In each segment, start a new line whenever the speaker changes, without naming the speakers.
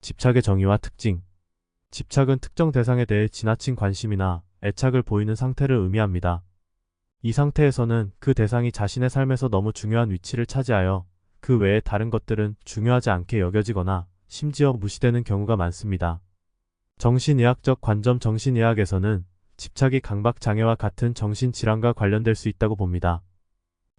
집착의 정의와 특징. 집착은 특정 대상에 대해 지나친 관심이나 애착을 보이는 상태를 의미합니다. 이 상태에서는 그 대상이 자신의 삶에서 너무 중요한 위치를 차지하여 그 외의 다른 것들은 중요하지 않게 여겨지거나 심지어 무시되는 경우가 많습니다. 정신의학적 관점. 정신의학에서는 집착이 강박장애와 같은 정신질환과 관련될 수 있다고 봅니다.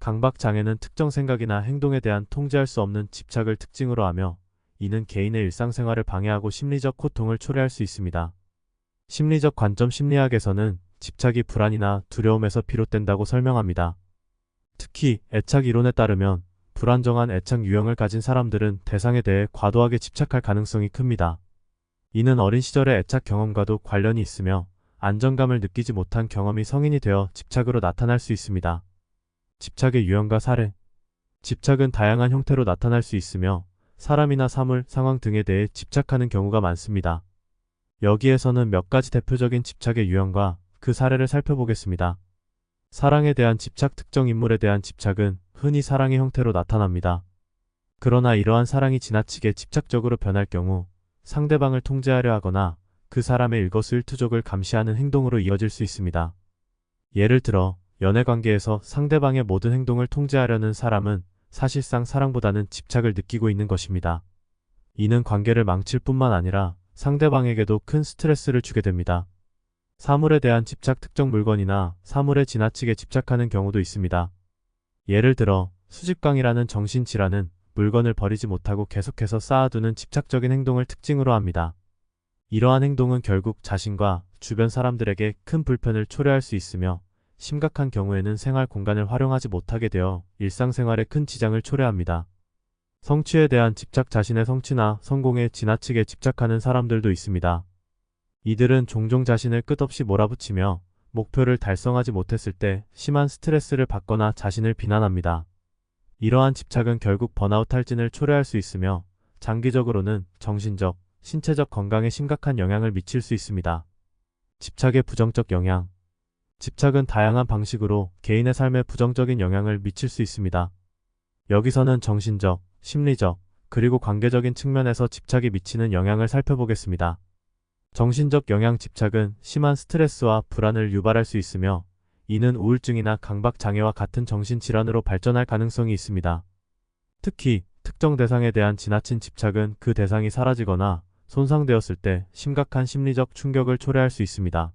강박장애는 특정 생각이나 행동에 대한 통제할 수 없는 집착을 특징으로 하며, 이는 개인의 일상생활을 방해하고 심리적 고통을 초래할 수 있습니다. 심리적 관점. 심리학에서는 집착이 불안이나 두려움에서 비롯된다고 설명합니다. 특히 애착 이론에 따르면 불안정한 애착 유형을 가진 사람들은 대상에 대해 과도하게 집착할 가능성이 큽니다. 이는 어린 시절의 애착 경험과도 관련이 있으며, 안정감을 느끼지 못한 경험이 성인이 되어 집착으로 나타날 수 있습니다. 집착의 유형과 사례. 집착은 다양한 형태로 나타날 수 있으며 사람이나 사물, 상황 등에 대해 집착하는 경우가 많습니다. 여기에서는 몇 가지 대표적인 집착의 유형과 그 사례를 살펴보겠습니다. 사랑에 대한 집착. 특정 인물에 대한 집착은 흔히 사랑의 형태로 나타납니다. 그러나 이러한 사랑이 지나치게 집착적으로 변할 경우 상대방을 통제하려 하거나 그 사람의 일거수일투족을 감시하는 행동으로 이어질 수 있습니다. 예를 들어 연애관계에서 상대방의 모든 행동을 통제하려는 사람은 사실상 사랑보다는 집착을 느끼고 있는 것입니다. 이는 관계를 망칠 뿐만 아니라 상대방에게도 큰 스트레스를 주게 됩니다. 사물에 대한 집착. 특정 물건이나 사물에 지나치게 집착하는 경우도 있습니다. 예를 들어 수집광이라는 정신질환은 물건을 버리지 못하고 계속해서 쌓아두는 집착적인 행동을 특징으로 합니다. 이러한 행동은 결국 자신과 주변 사람들에게 큰 불편을 초래할 수 있으며, 심각한 경우에는 생활 공간을 활용하지 못하게 되어 일상생활에 큰 지장을 초래합니다. 성취에 대한 집착. 자신의 성취나 성공에 지나치게 집착하는 사람들도 있습니다. 이들은 종종 자신을 끝없이 몰아붙이며 목표를 달성하지 못했을 때 심한 스트레스를 받거나 자신을 비난합니다. 이러한 집착은 결국 번아웃 탈진을 초래할 수 있으며 장기적으로는 정신적, 신체적 건강에 심각한 영향을 미칠 수 있습니다. 집착의 부정적 영향. 집착은 다양한 방식으로 개인의 삶에 부정적인 영향을 미칠 수 있습니다. 여기서는 정신적, 심리적, 그리고 관계적인 측면에서 집착이 미치는 영향을 살펴보겠습니다. 정신적 영향. 집착은 심한 스트레스와 불안을 유발할 수 있으며, 이는 우울증이나 강박장애와 같은 정신질환으로 발전할 가능성이 있습니다. 특히 특정 대상에 대한 지나친 집착은 그 대상이 사라지거나 손상되었을 때 심각한 심리적 충격을 초래할 수 있습니다.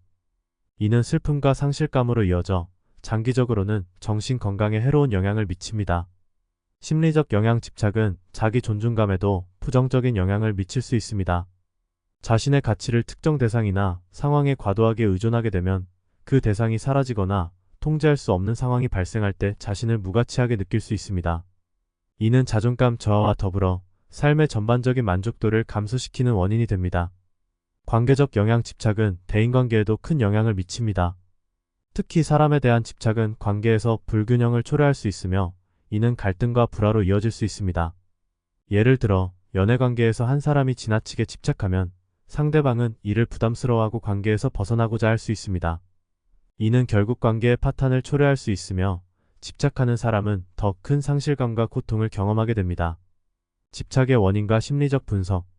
이는 슬픔과 상실감으로 이어져 장기적으로는 정신 건강에 해로운 영향을 미칩니다. 심리적 영향. 집착은 자기 존중감에도 부정적인 영향을 미칠 수 있습니다. 자신의 가치를 특정 대상이나 상황에 과도하게 의존하게 되면 그 대상이 사라지거나 통제할 수 없는 상황이 발생할 때 자신을 무가치하게 느낄 수 있습니다. 이는 자존감 저하와 더불어 삶의 전반적인 만족도를 감소시키는 원인이 됩니다. 관계적 영향. 집착은 대인관계에도 큰 영향을 미칩니다. 특히 사람에 대한 집착은 관계에서 불균형을 초래할 수 있으며, 이는 갈등과 불화로 이어질 수 있습니다. 예를 들어 연애관계에서 한 사람이 지나치게 집착하면 상대방은 이를 부담스러워하고 관계에서 벗어나고자 할 수 있습니다. 이는 결국 관계의 파탄을 초래할 수 있으며, 집착하는 사람은 더 큰 상실감과 고통을 경험하게 됩니다. 집착의 원인과 심리적 분석.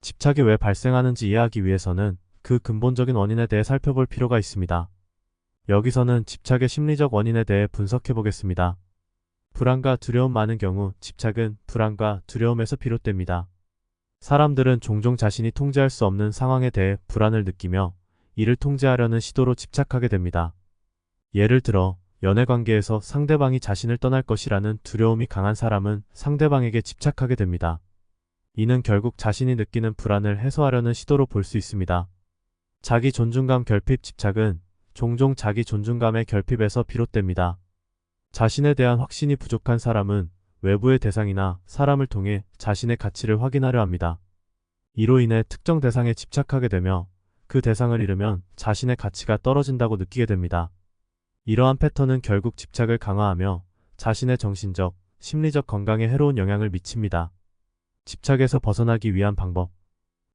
집착이 왜 발생하는지 이해하기 위해서는 그 근본적인 원인에 대해 살펴볼 필요가 있습니다. 여기서는 집착의 심리적 원인에 대해 분석해 보겠습니다. 불안과 두려움. 많은 경우 집착은 불안과 두려움에서 비롯됩니다. 사람들은 종종 자신이 통제할 수 없는 상황에 대해 불안을 느끼며 이를 통제하려는 시도로 집착하게 됩니다. 예를 들어 연애관계에서 상대방이 자신을 떠날 것이라는 두려움이 강한 사람은 상대방에게 집착하게 됩니다. 이는 결국 자신이 느끼는 불안을 해소하려는 시도로 볼 수 있습니다. 자기 존중감 결핍. 집착은 종종 자기 존중감의 결핍에서 비롯됩니다. 자신에 대한 확신이 부족한 사람은 외부의 대상이나 사람을 통해 자신의 가치를 확인하려 합니다. 이로 인해 특정 대상에 집착하게 되며 그 대상을 잃으면 자신의 가치가 떨어진다고 느끼게 됩니다. 이러한 패턴은 결국 집착을 강화하며 자신의 정신적, 심리적 건강에 해로운 영향을 미칩니다. 집착에서 벗어나기 위한 방법.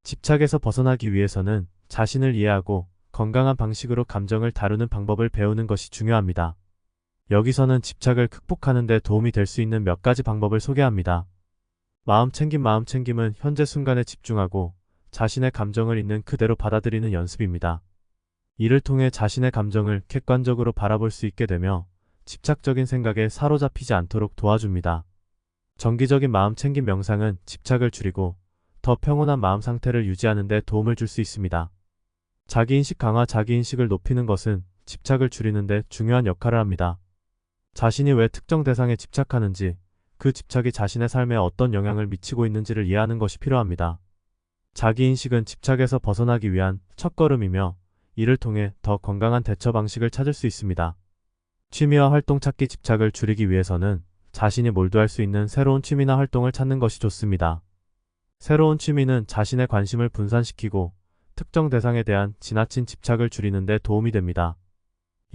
집착에서 벗어나기 위해서는 자신을 이해하고 건강한 방식으로 감정을 다루는 방법을 배우는 것이 중요합니다. 여기서는 집착을 극복하는 데 도움이 될 수 있는 몇 가지 방법을 소개합니다. 마음챙김. 마음챙김은 현재 순간에 집중하고 자신의 감정을 있는 그대로 받아들이는 연습입니다. 이를 통해 자신의 감정을 객관적으로 바라볼 수 있게 되며 집착적인 생각에 사로잡히지 않도록 도와줍니다. 정기적인 마음 챙김 명상은 집착을 줄이고 더 평온한 마음 상태를 유지하는 데 도움을 줄 수 있습니다. 자기인식 강화. 자기인식을 높이는 것은 집착을 줄이는 데 중요한 역할을 합니다. 자신이 왜 특정 대상에 집착하는지, 그 집착이 자신의 삶에 어떤 영향을 미치고 있는지를 이해하는 것이 필요합니다. 자기인식은 집착에서 벗어나기 위한 첫걸음이며 이를 통해 더 건강한 대처 방식을 찾을 수 있습니다. 취미와 활동 찾기. 집착을 줄이기 위해서는 자신이 몰두할 수 있는 새로운 취미나 활동을 찾는 것이 좋습니다. 새로운 취미는 자신의 관심을 분산시키고 특정 대상에 대한 지나친 집착을 줄이는 데 도움이 됩니다.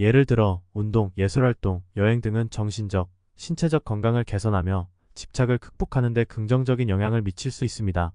예를 들어 운동, 예술활동, 여행 등은 정신적, 신체적 건강을 개선하며 집착을 극복하는 데 긍정적인 영향을 미칠 수 있습니다.